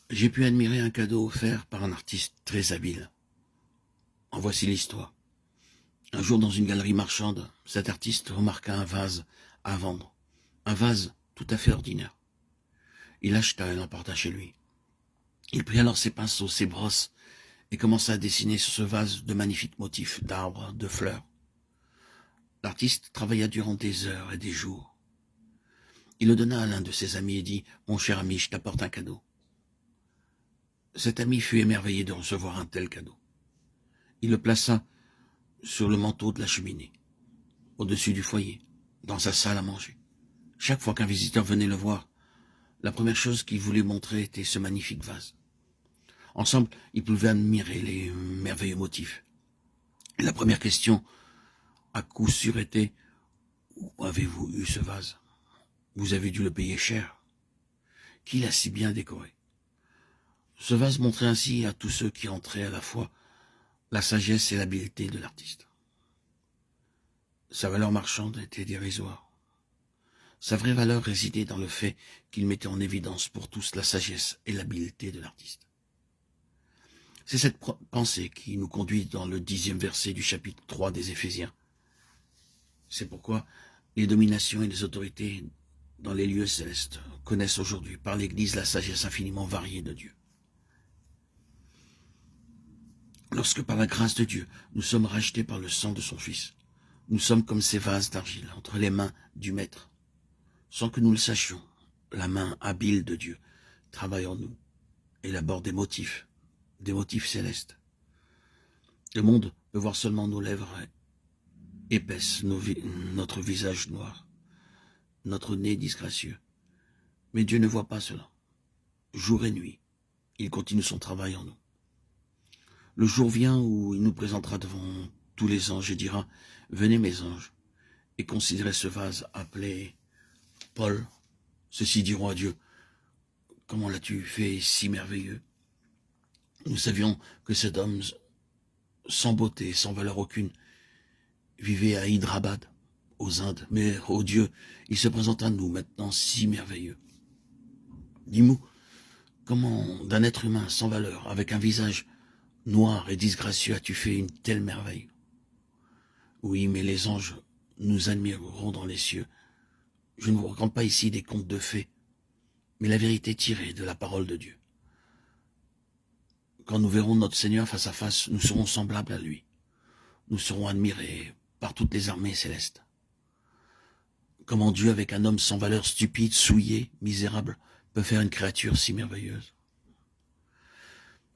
J'ai pu admirer un cadeau offert par un artiste très habile. En voici l'histoire. Un jour, dans une galerie marchande, cet artiste remarqua un vase à vendre. Un vase tout à fait ordinaire. Il l'acheta et l'emporta chez lui. Il prit alors ses pinceaux, ses brosses, et commença à dessiner sur ce vase de magnifiques motifs d'arbres, de fleurs. L'artiste travailla durant des heures et des jours. Il le donna à l'un de ses amis et dit « Mon cher ami, je t'apporte un cadeau. » Cet ami fut émerveillé de recevoir un tel cadeau. Il le plaça sur le manteau de la cheminée, au-dessus du foyer, dans sa salle à manger. Chaque fois qu'un visiteur venait le voir, la première chose qu'il voulait montrer était ce magnifique vase. Ensemble, ils pouvaient admirer les merveilleux motifs. Et la première question, à coup sûr, était « Où avez-vous eu ce vase? Vous avez dû le payer cher. Qui l'a si bien décoré ?» Ce vase montrait ainsi à tous ceux qui entraient à la fois la sagesse et l'habileté de l'artiste. Sa valeur marchande était dérisoire. Sa vraie valeur résidait dans le fait qu'il mettait en évidence pour tous la sagesse et l'habileté de l'artiste. C'est cette pensée qui nous conduit dans le 10e verset du chapitre 3 des Éphésiens. C'est pourquoi les dominations et les autorités dans les lieux célestes connaissent aujourd'hui par l'Église la sagesse infiniment variée de Dieu. Lorsque par la grâce de Dieu, nous sommes rachetés par le sang de son Fils, nous sommes comme ces vases d'argile entre les mains du Maître. Sans que nous le sachions, la main habile de Dieu travaille en nous, élabore des motifs célestes. Le monde peut voir seulement nos lèvres épaisses, notre visage noir, notre nez disgracieux. Mais Dieu ne voit pas cela. Jour et nuit, il continue son travail en nous. Le jour vient où il nous présentera devant tous les anges et dira « Venez mes anges, et considérez ce vase appelé Paul. Ceux-ci diront à Dieu « Comment l'as-tu fait si merveilleux ?» Nous savions que cet homme, sans beauté, sans valeur aucune, vivait à Hyderabad, aux Indes. Mais, ô Dieu, il se présente à nous maintenant si merveilleux. Dis-nous, comment d'un être humain sans valeur, avec un visage noir et disgracieux, as-tu fait une telle merveille? Oui, mais les anges nous admireront dans les cieux. Je ne vous raconte pas ici des contes de fées, mais la vérité tirée de la parole de Dieu. Quand nous verrons notre Seigneur face à face, nous serons semblables à lui. Nous serons admirés par toutes les armées célestes. Comment Dieu, avec un homme sans valeur, stupide, souillé, misérable, peut faire une créature si merveilleuse?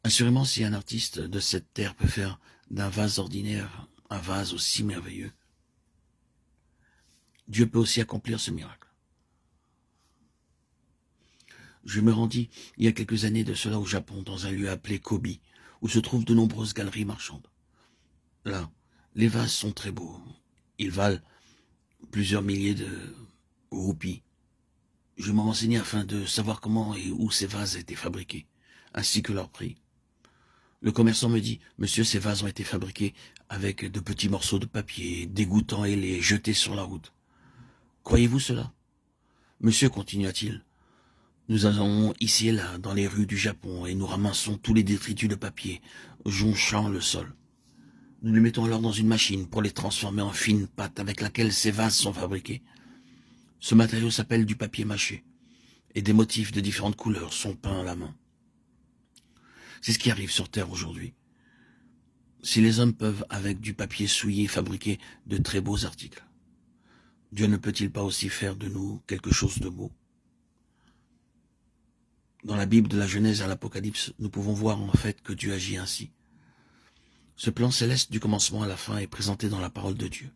Assurément, si un artiste de cette terre peut faire d'un vase ordinaire un vase aussi merveilleux, Dieu peut aussi accomplir ce miracle. Je me rendis il y a quelques années de cela au Japon, dans un lieu appelé Kobe, où se trouvent de nombreuses galeries marchandes. Là, les vases sont très beaux. Ils valent plusieurs milliers de roupies. Je m'en renseignais afin de savoir comment et où ces vases étaient fabriqués, ainsi que leur prix. Le commerçant me dit « Monsieur, ces vases ont été fabriqués avec de petits morceaux de papier, dégoûtants et les jetés sur la route. Croyez-vous cela? Monsieur, continua-t-il, nous allons ici et là dans les rues du Japon et nous ramassons tous les détritus de papier, jonchant le sol. Nous les mettons alors dans une machine pour les transformer en fine pâte avec laquelle ces vases sont fabriqués. Ce matériau s'appelle du papier mâché et des motifs de différentes couleurs sont peints à la main. C'est ce qui arrive sur Terre aujourd'hui. Si les hommes peuvent, avec du papier souillé, fabriquer de très beaux articles, Dieu ne peut-il pas aussi faire de nous quelque chose de beau? Dans la Bible, de la Genèse à l'Apocalypse, nous pouvons voir en fait que Dieu agit ainsi. Ce plan céleste du commencement à la fin est présenté dans la parole de Dieu.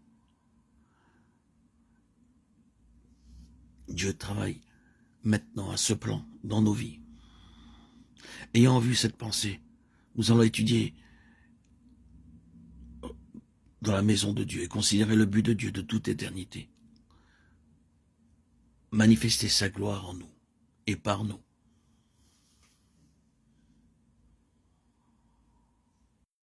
Dieu travaille maintenant à ce plan dans nos vies. Ayant vu cette pensée, nous allons étudier dans la maison de Dieu et considérer le but de Dieu de toute éternité. Manifester sa gloire en nous et par nous.